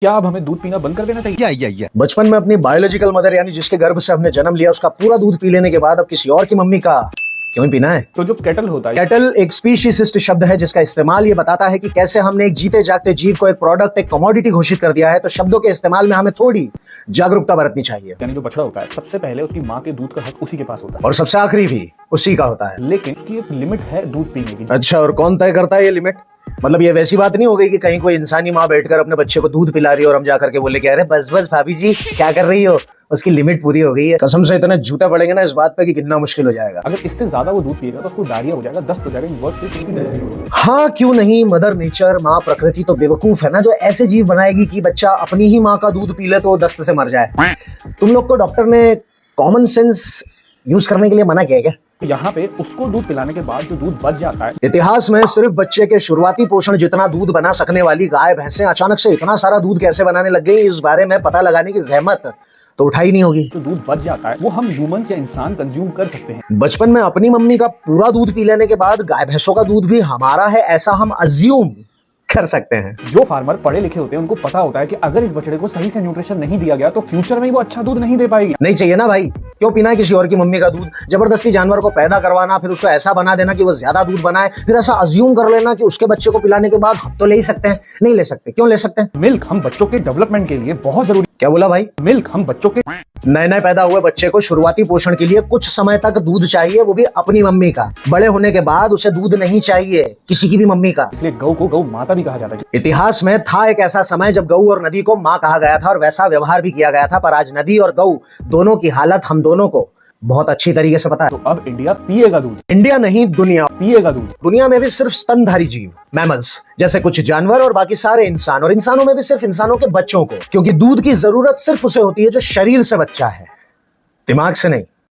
क्या अब हमें दूध पीना बंद कर देना चाहिए? या बचपन में अपनी बायोलॉजिकल मदर यानी जिसके गर्भ से हमने जन्म लिया उसका पूरा दूध पी लेने के बाद अब किसी और की मम्मी का क्यों ही पीना है? तो जो केटल होता है, केटल एक स्पीशीसिस्ट शब्द है जिसका इस्तेमाल ये बताता है कि कैसे हमने एक जीते जागते जीव को एक प्रोडक्ट, एक कमोडिटी घोषित कर दिया है। तो शब्दों के इस्तेमाल में हमें थोड़ी जागरूकता बरतनी चाहिए। यानी जो बछड़ा होता है सबसे पहले उसकी माँ के दूध का हक उसी के पास होता है, और सबसे आखिरी भी उसी का होता है। लेकिन उसकी एक लिमिट है दूध पीने की। अच्छा, और कौन तय करता है ये लिमिट? मतलब ये वैसी बात नहीं हो गई कि कहीं कोई इंसानी माँ बैठकर अपने बच्चे को दूध पिला रही है और हम जाकर के बोले कि अरे बस बस भाभी जी क्या कर रही हो, उसकी लिमिट पूरी हो गई है। कसम से इतने जूते पड़ेंगे ना इस बात पे कि कितना मुश्किल हो जाएगा। अगर इससे ज्यादा वो दूध पिएगा तो उसको डायरिया हो जाएगा, दस्त हो जाएगा। हाँ क्यों नहीं, मदर नेचर, माँ प्रकृति तो बेवकूफ है ना जो ऐसे जीव बनाएगी कि बच्चा अपनी ही माँ का दूध पी ले तो दस्त से मर जाए। तुम लोग को डॉक्टर ने कॉमन सेंस यूज करने के लिए मना किया है क्या? यहाँ पे उसको दूध पिलाने के बाद जो दूध बच जाता है, इतिहास में सिर्फ बच्चे के शुरुआती पोषण जितना दूध बना सकने वाली गाय भैंसें अचानक से इतना सारा दूध कैसे बनाने लग गई, इस बारे में पता लगाने की जहमत तो उठाई नहीं होगी। जो दूध बच जाता है वो हम ह्यूमंस या इंसान कंज्यूम कर सकते हैं। बचपन में अपनी मम्मी का पूरा दूध पी लेने के बाद गाय भैंसों का दूध भी हमारा है ऐसा हम अज्यूम कर सकते हैं। जो फार्मर पढ़े लिखे होते हैं उनको पता होता है कि अगर इस बछड़े को सही से न्यूट्रिशन नहीं दिया गया तो फ्यूचर में ही वो अच्छा दूध नहीं दे पाएगी। नहीं चाहिए ना भाई, क्यों पीना है किसी और की मम्मी का दूध? जबरदस्ती जानवर को पैदा करवाना, फिर उसको ऐसा बना देना कि वो ज्यादा दूध बनाए, फिर ऐसा अज्यूम कर लेना कि उसके बच्चे को पिलाने के बाद हम तो ले ही सकते हैं। नहीं ले सकते। क्यों ले सकते हैं? मिल्क हम बच्चों के डेवलपमेंट के लिए बहुत जरूरी। क्या बोला भाई? मिल्क हम बच्चों के नए नए पैदा हुए बच्चे को शुरुआती पोषण के लिए कुछ समय तक दूध चाहिए, वो भी अपनी मम्मी का। बड़े होने के बाद उसे दूध नहीं चाहिए किसी की भी मम्मी का। इसलिए गौ को गौ माता भी कहा जाता है। इतिहास में था एक ऐसा समय जब गऊ और नदी को माँ कहा गया था और वैसा व्यवहार भी किया गया था, पर आज नदी और गऊ दोनों की हालत हम दोनों को बहुत अच्छी तरीके से पता है। तो अब इंडिया पिएगा दूध। इंडिया नहीं, दुनिया पिएगा दूध। दुनिया में भी सिर्फ स्तनधारी जीव, मैमल्स जैसे कुछ जानवर और बाकी सारे इंसान, और इंसानों में भी सिर्फ इंसानों के बच्चों को, क्योंकि दूध की जरूरत सिर्फ उसे होती है जो शरीर से बच्चा है, दिमाग से नहीं।